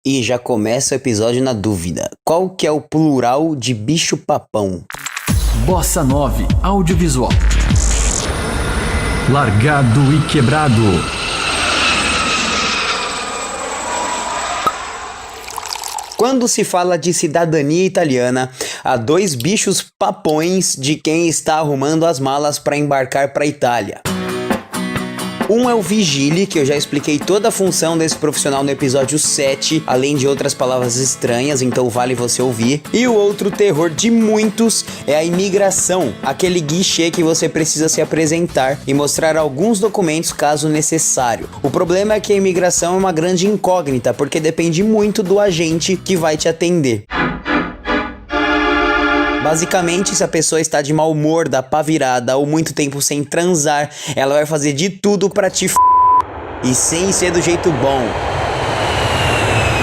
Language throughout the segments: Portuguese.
E já começa o episódio na dúvida. Qual que é o plural de bicho-papão? Bossa 9 Audiovisual. Largado e quebrado. Quando se fala de cidadania italiana, há dois bichos papões de quem está arrumando as malas para embarcar para a Itália. Um é o vigile, que eu já expliquei toda a função desse profissional no episódio 7, além de outras palavras estranhas, então vale você ouvir. E o outro terror de muitos é a imigração, aquele guichê que você precisa se apresentar e mostrar alguns documentos caso necessário. O problema é que a imigração é uma grande incógnita, porque depende muito do agente que vai te atender. Basicamente, se a pessoa está de mau humor, da pá virada ou muito tempo sem transar, ela vai fazer de tudo pra te e sem ser do jeito bom.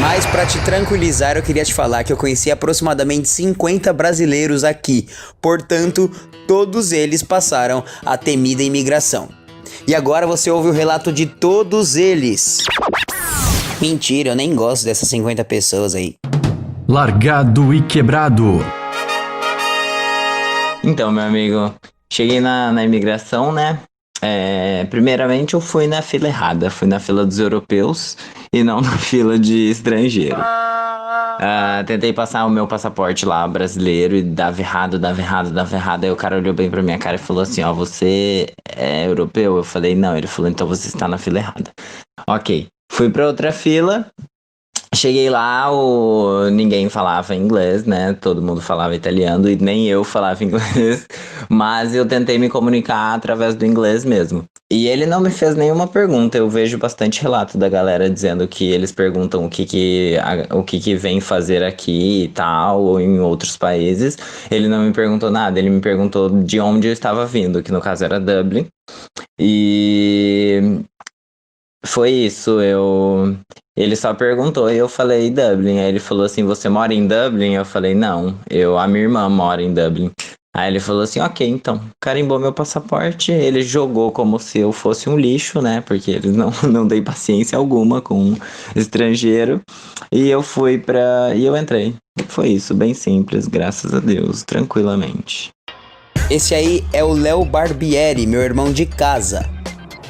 Mas pra te tranquilizar, eu queria te falar que eu conheci aproximadamente 50 brasileiros aqui. Portanto, todos eles passaram a temida imigração. E agora você ouve o relato de todos eles. Mentira, eu nem gosto dessas 50 pessoas aí. Largado e quebrado. Então, meu amigo, cheguei na imigração, né? Primeiramente eu fui na fila errada, fui na fila dos europeus e não na fila de estrangeiro. Tentei passar o meu passaporte lá, brasileiro, e dava errado. Aí o cara olhou bem pra minha cara e falou assim, ó, você é europeu? Eu falei, não. Ele falou, então você está na fila errada. Ok, fui pra outra fila. Cheguei lá, ninguém falava inglês, né? Todo mundo falava italiano e nem eu falava inglês. Mas eu tentei me comunicar através do inglês mesmo. E ele não me fez nenhuma pergunta. Eu vejo bastante relato da galera dizendo que eles perguntam o que vem fazer aqui e tal, ou em outros países. Ele não me perguntou nada, ele me perguntou de onde eu estava vindo, que no caso era Dublin. E foi isso, ele só perguntou e eu falei Dublin. Aí ele falou assim, você mora em Dublin? Eu falei, não, a minha irmã mora em Dublin. Aí ele falou assim, ok, então, carimbou meu passaporte, ele jogou como se eu fosse um lixo, né, porque eles não dei paciência alguma com estrangeiro, e eu entrei. Foi isso, bem simples, graças a Deus, tranquilamente. Esse aí é o Léo Barbieri, meu irmão de casa.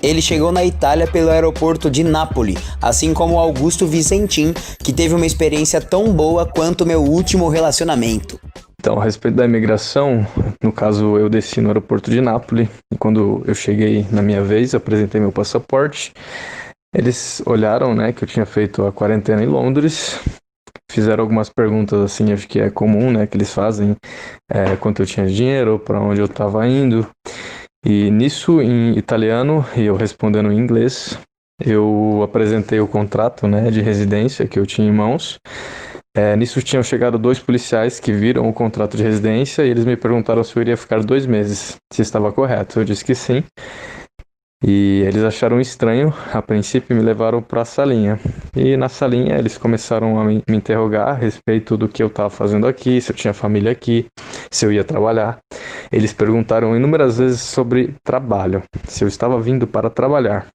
Ele chegou na Itália pelo aeroporto de Nápoles, assim como o Augusto Vicentim, que teve uma experiência tão boa quanto meu último relacionamento. Então, a respeito da imigração, no caso eu desci no aeroporto de Nápoles, e quando eu cheguei na minha vez, apresentei meu passaporte, eles olharam, né, que eu tinha feito a quarentena em Londres, fizeram algumas perguntas assim, acho que é comum, né, que eles fazem, quanto eu tinha de dinheiro, para onde eu estava indo. E nisso, em italiano, e eu respondendo em inglês, eu apresentei o contrato, né, de residência que eu tinha em mãos. Nisso tinham chegado 2 policiais que viram o contrato de residência e eles me perguntaram se eu iria ficar 2 meses, se estava correto. Eu disse que sim. E eles acharam estranho, a princípio me levaram para a salinha. E na salinha eles começaram a me interrogar a respeito do que eu estava fazendo aqui, se eu tinha família aqui, se eu ia trabalhar. Eles perguntaram inúmeras vezes sobre trabalho, se eu estava vindo para trabalhar.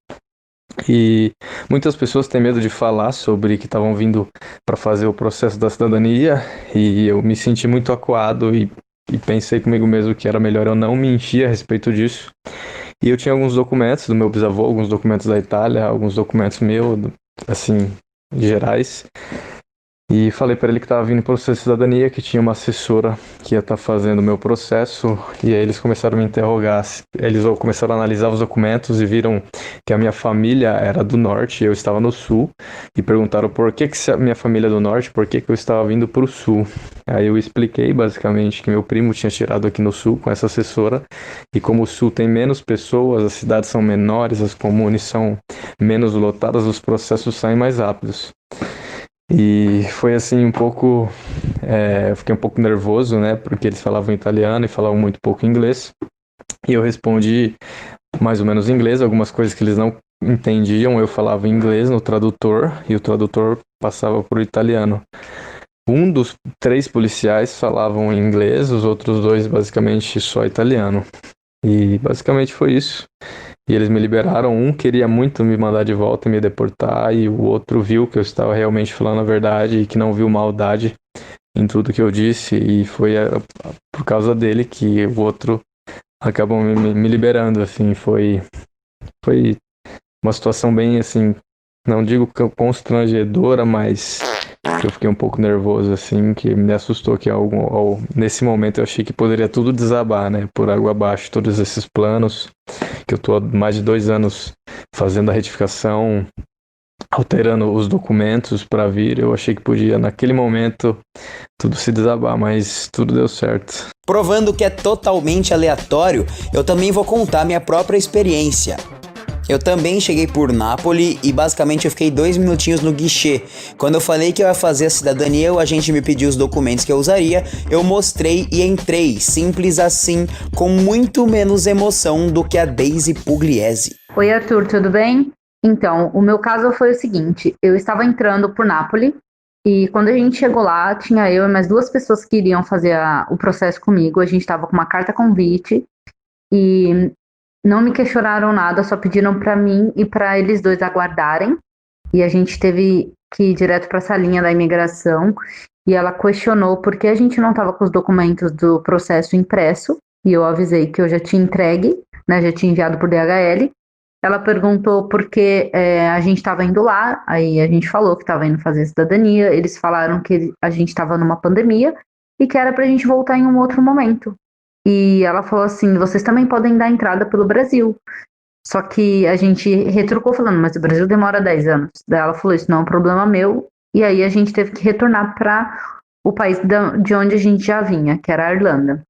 E muitas pessoas têm medo de falar sobre que estavam vindo para fazer o processo da cidadania, e eu me senti muito acuado e pensei comigo mesmo que era melhor eu não mentir a respeito disso. E eu tinha alguns documentos do meu bisavô, alguns documentos da Itália, alguns documentos meus, assim, gerais. E falei para ele que estava vindo em processo de cidadania, que tinha uma assessora que ia estar fazendo o meu processo. E aí eles começaram a me interrogar. Eles começaram a analisar os documentos e viram que a minha família era do norte e eu estava no sul. E perguntaram por que a minha família é do norte, por que eu estava vindo para o sul. Aí eu expliquei basicamente que meu primo tinha tirado aqui no sul com essa assessora. E como o sul tem menos pessoas, as cidades são menores, as comunes são menos lotadas, os processos saem mais rápidos. E foi assim um pouco, eu fiquei um pouco nervoso, né, porque eles falavam italiano e falavam muito pouco inglês, e eu respondi mais ou menos em inglês, algumas coisas que eles não entendiam, eu falava em inglês no tradutor, e o tradutor passava para o italiano. Um dos 3 policiais falavam em inglês, os outros 2 basicamente só italiano, e basicamente foi isso. e eles me liberaram. Um queria muito me mandar de volta e me deportar, e o outro viu que eu estava realmente falando a verdade e que não viu maldade em tudo que eu disse, e foi por causa dele que o outro acabou me liberando, assim. Foi uma situação bem, assim, não digo constrangedora, mas eu fiquei um pouco nervoso, assim, que me assustou que nesse momento eu achei que poderia tudo desabar, né, por água abaixo, todos esses planos, que eu tô há mais de 2 anos fazendo a retificação, alterando os documentos para vir. Eu achei que podia, naquele momento, tudo se desabar, mas tudo deu certo. Provando que é totalmente aleatório, eu também vou contar minha própria experiência. Eu também cheguei por Nápoles e basicamente eu fiquei 2 minutinhos no guichê. Quando eu falei que eu ia fazer a cidadania, o agente me pediu os documentos que eu usaria, eu mostrei e entrei, simples assim, com muito menos emoção do que a Daisy Pugliese. Oi, Arthur, tudo bem? Então, o meu caso foi o seguinte: eu estava entrando por Nápoles e quando a gente chegou lá, tinha eu e mais 2 pessoas que iriam fazer o processo comigo. A gente estava com uma carta convite e não me questionaram nada, só pediram para mim e para eles 2 aguardarem. E a gente teve que ir direto para essa linha da imigração e ela questionou por que a gente não estava com os documentos do processo impresso. E eu avisei que eu já tinha entregue, né, já tinha enviado por DHL. Ela perguntou por que a gente estava indo lá, aí a gente falou que estava indo fazer cidadania. Eles falaram que a gente estava numa pandemia e que era para a gente voltar em um outro momento. E ela falou assim: vocês também podem dar entrada pelo Brasil. Só que a gente retrucou falando: mas o Brasil demora 10 anos. Daí ela falou: isso não é um problema meu. E aí a gente teve que retornar para o país de onde a gente já vinha, que era a Irlanda.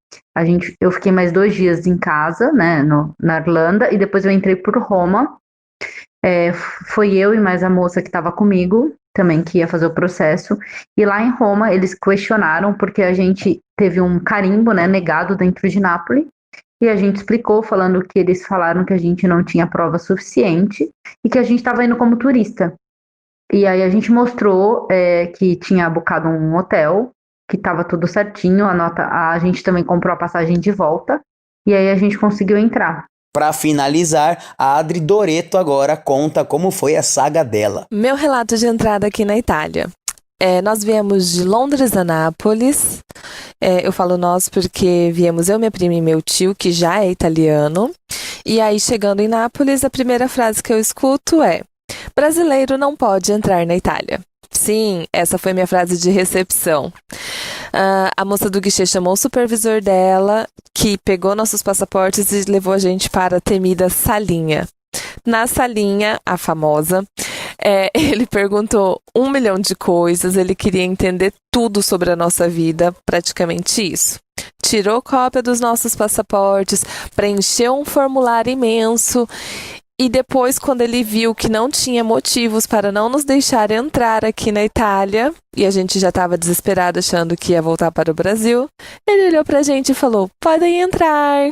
Eu fiquei mais 2 dias em casa, né, na Irlanda, e depois eu entrei por Roma. Foi eu e mais a moça que estava comigo, também, que ia fazer o processo. E lá em Roma, eles questionaram porque a gente teve um carimbo, né, negado dentro de Nápoles. E a gente explicou, falando que eles falaram que a gente não tinha prova suficiente e que a gente estava indo como turista. E aí a gente mostrou que tinha bucado um hotel, que estava tudo certinho, a gente também comprou a passagem de volta, e aí a gente conseguiu entrar. Para finalizar, a Adri Doreto agora conta como foi a saga dela. Meu relato de entrada aqui na Itália. Nós viemos de Londres a Nápoles. Eu falo nós porque viemos eu, minha prima e meu tio, que já é italiano. E aí, chegando em Nápoles, a primeira frase que eu escuto é: brasileiro não pode entrar na Itália. Sim, essa foi minha frase de recepção. A moça do guichê chamou o supervisor dela, que pegou nossos passaportes e levou a gente para a temida salinha. Na salinha, a famosa, ele perguntou 1 milhão de coisas, ele queria entender tudo sobre a nossa vida, praticamente isso. Tirou cópia dos nossos passaportes, preencheu um formulário imenso. E depois, quando ele viu que não tinha motivos para não nos deixar entrar aqui na Itália, e a gente já estava desesperado achando que ia voltar para o Brasil, ele olhou pra gente e falou: podem entrar.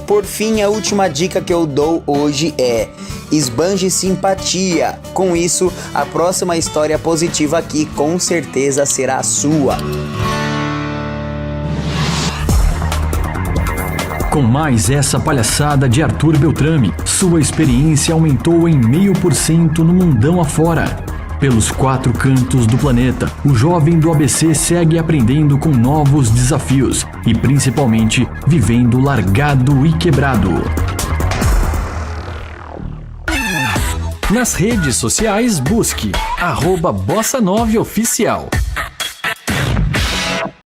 Por fim, a última dica que eu dou hoje é: esbanje simpatia. Com isso, a próxima história positiva aqui com certeza será a sua. Com mais essa palhaçada de Arthur Beltrame, sua experiência aumentou em 0,5% no mundão afora. Pelos 4 cantos do planeta, o jovem do ABC segue aprendendo com novos desafios e principalmente vivendo largado e quebrado. Nas redes sociais, busque @Bossa9Oficial.